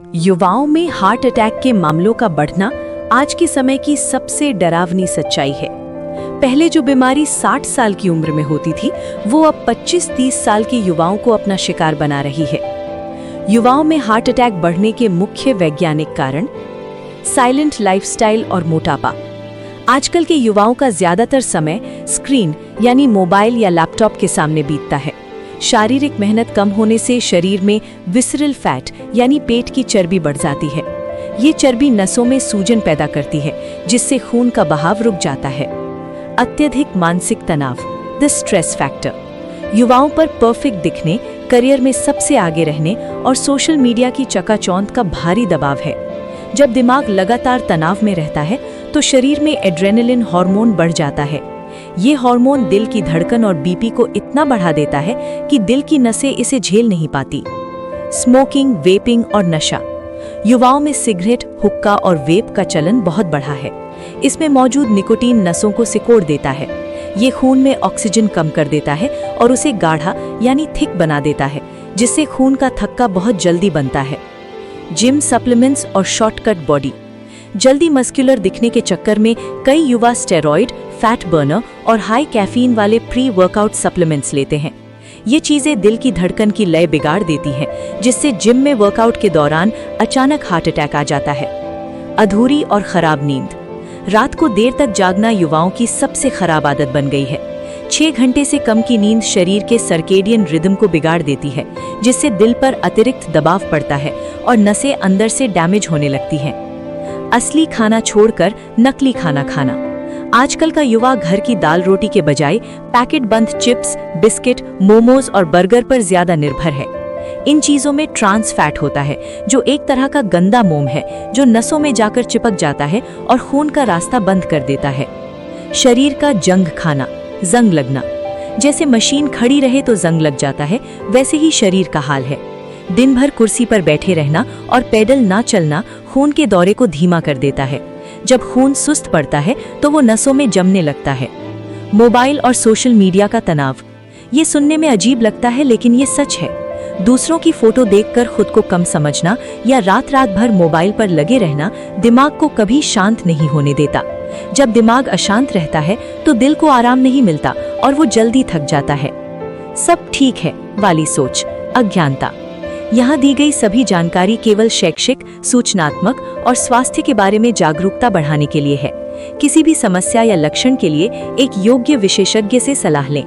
युवाओं में heart attack के मामलों का बढ़ना आज के समय की सबसे डरावनी सच्चाई है। पहले जो बीमारी 60 साल की उम्र में होती थी, वो अब 25-30 साल के युवाओं को अपना शिकार बना रही है। युवाओं में हार्ट अटैक बढ़ने के मुख्य वैज्ञानिक कारण: साइलेंट लाइफस्टाइल और मोटापा। आजकल के युवाओं का ज्यादातर समय स्क्रीन यानी मोबाइल या लैपटॉप के सामने बीतता है। शारीरिक मेहनत कम होने से शरीर में विसरल फैट यानी पेट की चर्बी बढ़ जाती है। ये चर्बी नसों में सूजन पैदा करती है, जिससे खून का बहाव रुक जाता है। अत्यधिक मानसिक तनाव, द स्ट्रेस फैक्टर। युवाओं पर परफेक्ट दिखने, करियर में सबसे आगे रहने और सोशल मीडिया की चकाचौंध का भारी दबाव है। जब दिमाग लगातार तनाव में रहता है तो शरीर में एड्रेनलिन हार्मोन बढ़ जाता है। ये हार्मोन दिल की धड़कन और बीपी को इतना बढ़ा देता है कि दिल की नसें इसे झेल नहीं पाती। स्मोकिंग, वेपिंग और नशा। युवाओं में सिगरेट, हुक्का और वेप का चलन बहुत बढ़ा है। इसमें मौजूद निकोटीन नसों को सिकोड़ देता है। ये खून में ऑक्सीजन कम कर देता है और उसे गाढ़ा यानी थिक बना देता है, जिससे खून का थक्का बहुत जल्दी बनता है। जिम सप्लीमेंट्स और शॉर्टकट बॉडी। जल्दी मस्कुलर दिखने के चक्कर में कई युवा स्टेरॉइड, फैट बर्नर और हाई कैफीन वाले प्री वर्कआउट सप्लीमेंट्स लेते हैं। ये चीजें दिल की धड़कन की लय बिगाड़ देती हैं, जिससे जिम में वर्कआउट के दौरान अचानक हार्ट अटैक आ जाता है। अधूरी और खराब नींद। रात को देर तक जागना युवाओं की सबसे खराब आदत बन गई है। 6 घंटे से कम की नींद शरीर के सर्केडियन रिदम को बिगाड़ देती है, जिससे दिल पर अतिरिक्त दबाव पड़ता है और नसें अंदर से डैमेज होने लगती हैं। असली खाना छोड़कर नकली खाना खाना। आजकल का युवा घर की दाल रोटी के बजाय पैकेट बंद चिप्स, बिस्किट, मोमोज और बर्गर पर ज्यादा निर्भर है। इन चीजों में ट्रांस फैट होता है, जो एक तरह का गंदा मोम है जो नसों में जाकर चिपक जाता है और खून का रास्ता बंद कर देता है। शरीर का जंग खाना, जंग लगना। जैसे मशीन खड़ी रहे तो जंग लग जाता है, वैसे ही शरीर का हाल है। दिन भर कुर्सी पर बैठे रहना और पैडल ना चलना खून के दौरे को धीमा कर देता है। जब खून सुस्त पड़ता है तो वो नसों में जमने लगता है। मोबाइल और सोशल मीडिया का तनाव। ये सुनने में अजीब लगता है, लेकिन ये सच है। दूसरों की फोटो देखकर खुद को कम समझना या रात रात भर मोबाइल पर लगे रहना दिमाग को कभी शांत नहीं होने देता। जब दिमाग अशांत रहता है तो दिल को आराम नहीं मिलता और वो जल्दी थक जाता है। सब ठीक है वाली सोच, अज्ञानता। यहाँ दी गई सभी जानकारी केवल शैक्षिक, सूचनात्मक और स्वास्थ्य के बारे में जागरूकता बढ़ाने के लिए है। किसी भी समस्या या लक्षण के लिए एक योग्य विशेषज्ञ से सलाह लें।